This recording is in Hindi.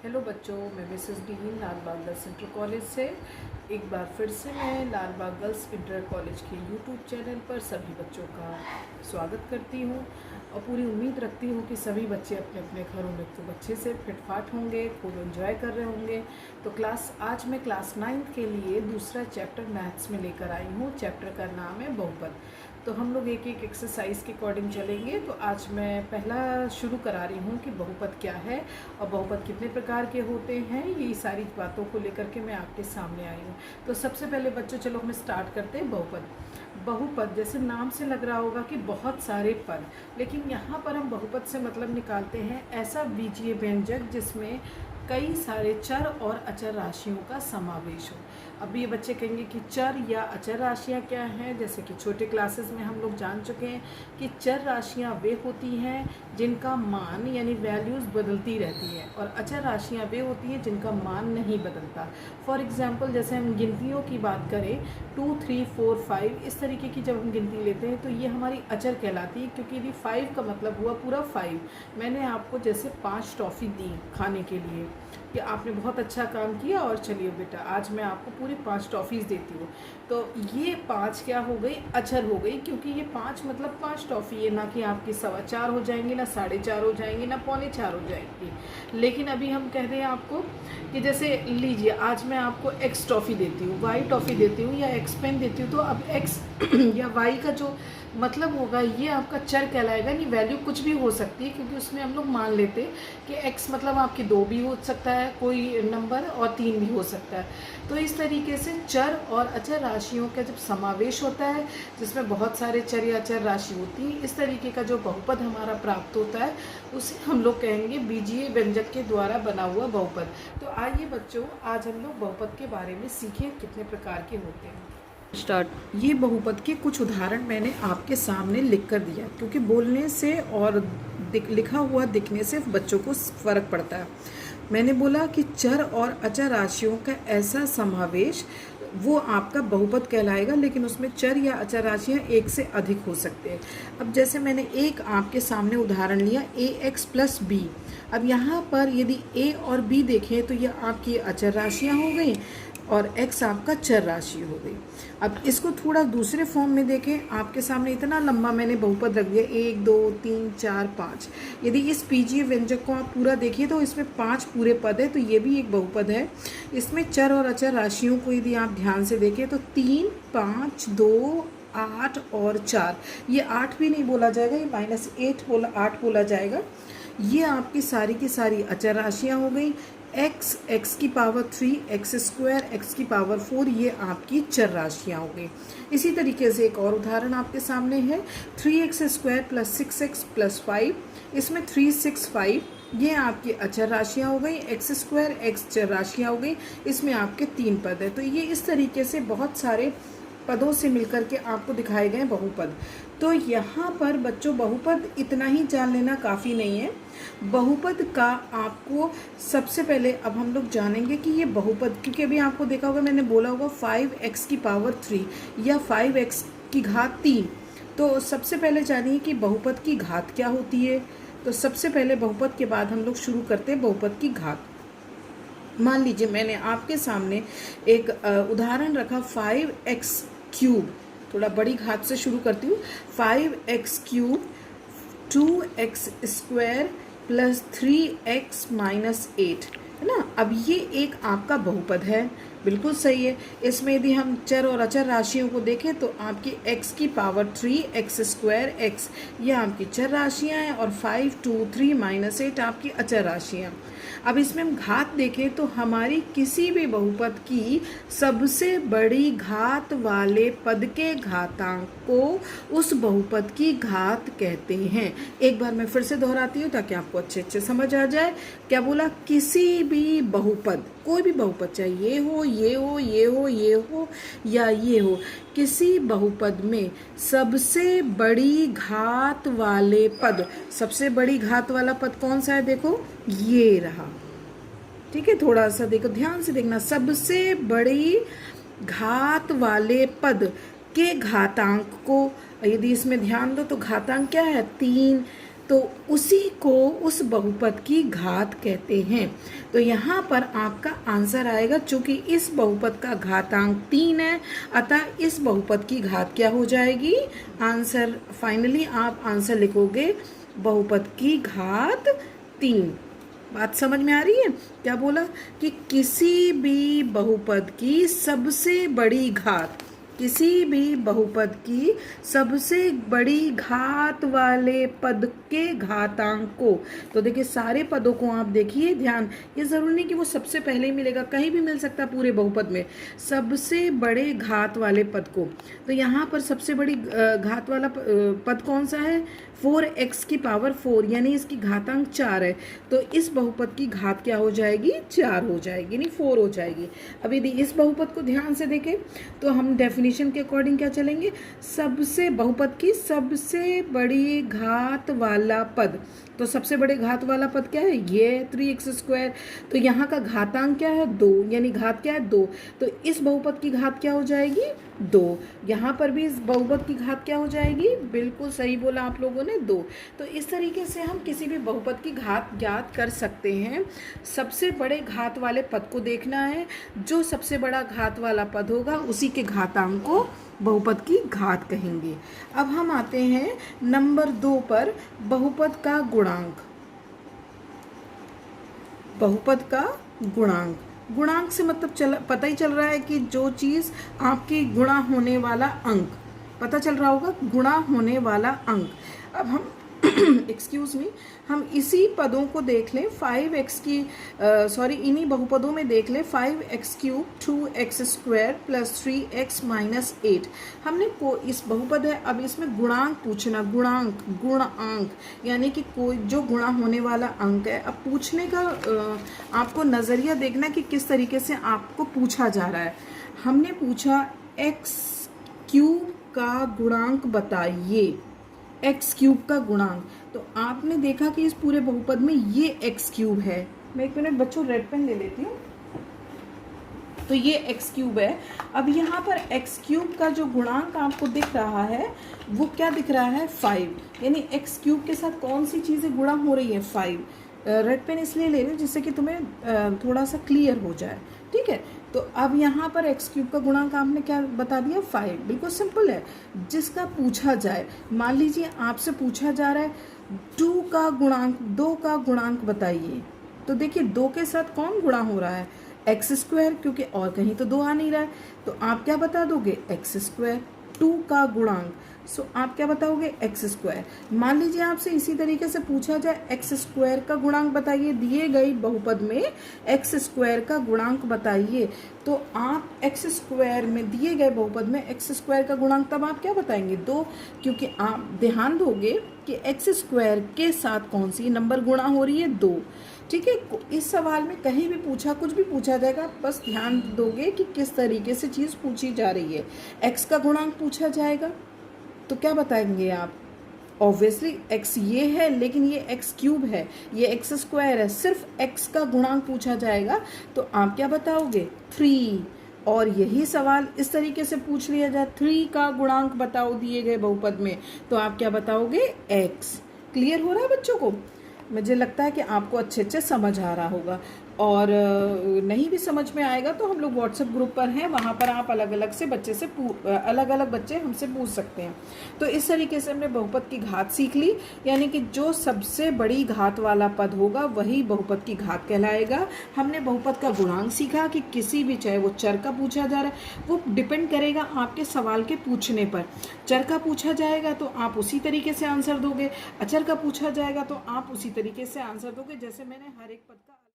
हेलो बच्चों, मैं मिसेस डी लाल बाग गर्ल्स इंटर कॉलेज से एक बार फिर से मैं लाल बाग गर्ल्स इंटर कॉलेज के यूट्यूब चैनल पर सभी बच्चों का स्वागत करती हूँ और पूरी उम्मीद रखती हूँ कि सभी बच्चे अपने अपने घरों में खूब अच्छे से फिटफाट होंगे, खूब एंजॉय कर रहे होंगे। तो आज मैं क्लास 9th के लिए दूसरा चैप्टर मैथ्स में लेकर आई हूँ। चैप्टर का नाम है बहुपद। तो हम लोग एक एक एक्सरसाइज के अकॉर्डिंग चलेंगे। तो आज मैं पहला शुरू करा रही हूँ कि बहुपद क्या है और बहुपद कितने प्रकार के होते हैं। ये सारी बातों को लेकर के मैं आपके सामने आई हूँ। तो सबसे पहले बच्चों चलो हम स्टार्ट करते हैं बहुपद। बहुपद जैसे नाम से लग रहा होगा कि बहुत सारे पद, लेकिन यहाँ पर हम बहुपद से मतलब निकालते हैं ऐसा बीजीय व्यंजक जिसमें कई सारे चर और अचर राशियों का समावेश हो। अब ये बच्चे कहेंगे कि चर या अचर राशियाँ क्या हैं। जैसे कि छोटे क्लासेस में हम लोग जान चुके हैं कि चर राशियाँ वे होती हैं जिनका मान यानी वैल्यूज़ बदलती रहती हैं, और अचर राशियाँ वे होती हैं जिनका मान नहीं बदलता। फॉर एग्जांपल जैसे हम गिनतियों की बात करें 2, 3, 4, 5 इस तरीके की जब हम गिनती लेते हैं तो ये हमारी अचर कहलाती है, क्योंकि यदि 5 का मतलब हुआ पूरा 5। मैंने आपको जैसे 5 टॉफ़ी दी खाने के लिए कि आपने बहुत अच्छा काम किया और चलिए बेटा आज मैं आपको पूरी 5 टॉफ़ीज़ देती हूँ। तो ये 5 क्या हो गई, अचर हो गई, क्योंकि ये 5 मतलब 5 टॉफ़ी है, ना कि आपकी 4.25 हो जाएंगी, ना 4.5 हो जाएंगी, ना 3.25 हो जाएंगी। लेकिन अभी हम कह रहे हैं आपको कि जैसे लीजिए आज मैं आपको एक्स टॉफ़ी देती हूँ, वाई टॉफ़ी देती हूँ या एक्स पेन देती हूँ। तो अब एक्स या वाई का जो मतलब होगा ये आपका चर कहलाएगा। नहीं, वैल्यू कुछ भी हो सकती है, क्योंकि उसमें हम लोग मान लेते कि x मतलब आपकी 2 भी हो सकता है कोई नंबर और 3 भी हो सकता है। तो इस तरीके से चर और अचर राशियों का जब समावेश होता है जिसमें बहुत सारे चर या अचर राशि होती है, इस तरीके का जो बहुपद हमारा प्राप्त होता है उसे हम लोग कहेंगे बीजीय व्यंजक के द्वारा बना हुआ बहुपद। तो आइए बच्चों आज हम लोग बहुपद के बारे में सीखें कितने प्रकार के होते हैं। स्टार्ट। ये बहुपद के कुछ उदाहरण मैंने आपके सामने लिख कर दिया, क्योंकि बोलने से और लिखा हुआ दिखने से बच्चों को फ़र्क पड़ता है। मैंने बोला कि चर और अचर राशियों का ऐसा समावेश वो आपका बहुपद कहलाएगा, लेकिन उसमें चर या अचर राशियाँ एक से अधिक हो सकते हैं। अब जैसे मैंने एक आपके सामने उदाहरण लिया ax प्लस बी। अब यहाँ पर यदि a और b देखें तो ये आपकी अचर राशियाँ हो गई और x आपका चर राशि हो गई। अब इसको थोड़ा दूसरे फॉर्म में देखें, आपके सामने इतना लंबा मैंने बहुपद रख दिया 1, 2, 3, 4, 5। यदि इस बीजीय व्यंजक को आप पूरा देखिए तो इसमें 5 पूरे पद है, तो ये भी एक बहुपद है। इसमें चर और अचर राशियों को यदि आप ध्यान से देखें तो 3, 5, 2, 8 और 4। ये 8 भी नहीं बोला जाएगा, ये -8 बोला जाएगा। ये आपकी सारी की सारी अचर राशियाँ हो गई। x की पावर 3, x स्क्वायर, x की पावर 4 ये आपकी चर राशियाँ हो गई। इसी तरीके से एक और उदाहरण आपके सामने है 3x square plus 6x plus 5। इसमें 3, 6, 5 ये आपकी अचर राशियाँ हो गई। x स्क्वायर x चर राशियाँ हो गई। इसमें आपके 3 पद है। तो ये इस तरीके से बहुत सारे पदों से मिलकर के आपको दिखाए गए बहुपद। तो यहाँ पर बच्चों बहुपद इतना ही जान लेना काफ़ी नहीं है। बहुपद का आपको सबसे पहले अब हम लोग जानेंगे कि ये बहुपद, क्योंकि अभी आपको देखा होगा मैंने बोला होगा 5x की पावर 3 या 5x की घात 3। तो सबसे पहले जानिए कि बहुपद की घात क्या होती है। तो सबसे पहले बहुपद के बाद हम लोग शुरू करते हैं बहुपद की घात। मान लीजिए मैंने आपके सामने एक उदाहरण रखा 5x क्यूब। थोड़ा बड़ी घात से शुरू करती हूँ। 5x cube 2x square plus 3x minus 8 है ना। अब ये एक आपका बहुपद है, बिल्कुल सही है। इसमें यदि हम चर और अचर राशियों को देखें तो आपकी x की पावर 3, x स्क्वायर x ये आपकी चर राशियाँ हैं और 5, 2, 3 माइनस 8 आपकी अचर राशियाँ। अब इसमें हम घात देखें तो हमारी किसी भी बहुपद की सबसे बड़ी घात वाले पद के घातांक को उस बहुपद की घात कहते हैं। एक बार मैं फिर से दोहराती हूँ ताकि आपको अच्छे समझ आ जाए। क्या बोला, किसी भी बहुपद, कोई भी बहुपद, चाहे ये हो, ये हो, ये हो, ये हो या ये हो, किसी बहुपद में सबसे बड़ी घात वाले पद, सबसे बड़ी घात वाला पद कौन सा है, देखो ये रहा। ठीक है, थोड़ा सा देखो, ध्यान से देखना। सबसे बड़ी घात वाले पद के घातांक को यदि इसमें ध्यान दो तो घातांक क्या है, 3, तो उसी को उस बहुपद की घात कहते हैं। तो यहाँ पर आपका आंसर आएगा, चूंकि इस बहुपद का घातांक 3 है, अतः इस बहुपद की घात क्या हो जाएगी? आंसर फाइनली आप आंसर लिखोगे बहुपद की घात 3। बात समझ में आ रही है? क्या बोला कि किसी भी बहुपद की सबसे बड़ी घात, किसी भी बहुपद की सबसे बड़ी घात वाले पद के घातांक को, तो देखिए सारे पदों को आप देखिए ध्यान, ये जरूरी नहीं कि वो सबसे पहले ही मिलेगा, कहीं भी मिल सकता है पूरे बहुपद में, सबसे बड़े घात वाले पद को। तो यहाँ पर सबसे बड़ी घात वाला पद कौन सा है? 4x की पावर 4, यानी इसकी घातांक 4 है। तो इस बहुपद की घात क्या हो जाएगी? 4 हो जाएगी, नहीं 4 हो जाएगी। अब यदि इस बहुपद को ध्यान से देखें तो हम डेफिनेशन के अकॉर्डिंग क्या चलेंगे? सबसे बहुपद की सबसे बड़ी घात वाला पद, तो सबसे बड़े घात वाला पद क्या है? ये 3x²। तो यहाँ का घातांक क्या है? 2, यानी घात क्या है? 2। तो इस बहुपद की घात क्या हो जाएगी? 2। यहाँ पर भी इस बहुपद की घात क्या हो जाएगी? बिल्कुल सही बोला आप लोगों ने, 2। तो इस तरीके से हम किसी भी बहुपद की घात ज्ञात कर सकते हैं। सबसे बड़े घात वाले पद को देखना है, जो सबसे बड़ा घात वाला पद होगा उसी के घातांक को बहुपद की घात कहेंगे। अब हम आते हैं नंबर 2 पर, बहुपद का गुणांक। बहुपद का गुणांक, गुणांक से मतलब पता ही चल रहा है कि जो चीज़ आपकी गुणा होने वाला अंक, पता चल रहा होगा, गुणा होने वाला अंक। अब हम एक्सक्यूज़ मी, हम इसी पदों को देख लें, 5x की इन्हीं बहुपदों में देख लें, 5x³ 2x² + 3x - 8। हमने को इस बहुपद है, अब इसमें गुणांक पूछना, गुणांक यानी कि कोई जो गुणा होने वाला अंक है। अब पूछने का आपको नज़रिया देखना कि किस तरीके से आपको पूछा जा रहा है। हमने पूछा x³ का गुणांक बताइए, x³ का गुणांक। तो आपने देखा कि इस पूरे बहुपद में ये x³ है। मैं एक मिनट बच्चों रेड पेन ले लेती हूँ। तो ये x³ है। अब यहाँ पर x³ का जो गुणांक आपको दिख रहा है वो क्या दिख रहा है? 5, यानी x³ के साथ कौन सी चीज़ें गुणा हो रही है? 5। रेड पेन इसलिए ले रही हूँ जिससे कि तुम्हें थोड़ा सा क्लियर हो जाए, ठीक है। तो अब यहाँ पर x³ का गुणांक आपने क्या बता दिया? 5। बिल्कुल सिंपल है। जिसका पूछा जाए, मान लीजिए आपसे पूछा जा रहा है 2 का गुणांक बताइए। तो देखिए 2 के साथ कौन गुणा हो रहा है? x², क्योंकि और कहीं तो 2 आ नहीं रहा है। तो आप क्या बता दोगे? x²। 2 का गुणांक, सो आप क्या बताओगे? x²। मान लीजिए आपसे इसी तरीके से पूछा जाए x² का गुणांक बताइए, दिए गई बहुपद में x² का गुणांक बताइए। तो आप x² में दिए गए बहुपद में x² का गुणांक, तब आप क्या बताएंगे? 2, क्योंकि आप ध्यान दोगे कि x² के साथ कौन सी नंबर गुणा हो रही है? 2, ठीक है। इस सवाल में कहीं भी पूछा, कुछ भी पूछा जाएगा, बस ध्यान दोगे कि किस तरीके से चीज़ पूछी जा रही है। x का गुणांक पूछा जाएगा तो क्या बताएंगे आप? ऑब्वियसली x ये है, लेकिन ये x³ है, ये x² है, सिर्फ x का गुणांक पूछा जाएगा तो आप क्या बताओगे? 3। और यही सवाल इस तरीके से पूछ लिया जाए, 3 का गुणांक बताओ दिए गए बहुपद में, तो आप क्या बताओगे? x। क्लियर हो रहा है बच्चों को? मुझे लगता है कि आपको अच्छे समझ आ रहा होगा। और नहीं भी समझ में आएगा तो हम लोग व्हाट्सएप ग्रुप पर हैं, वहाँ पर आप अलग अलग बच्चे हमसे पूछ सकते हैं। तो इस तरीके से हमने बहुपद की घात सीख ली, यानी कि जो सबसे बड़ी घात वाला पद होगा वही बहुपद की घात कहलाएगा। हमने बहुपद का गुणांक सीखा कि किसी भी, चाहे वो चर का पूछा जा रहा है, वो डिपेंड करेगा आपके सवाल के पूछने पर। चर का पूछा जाएगा तो आप उसी तरीके से आंसर दोगे, अचर का पूछा जाएगा तो आप उसी तरीके से आंसर दोगे। जैसे मैंने हर एक पद का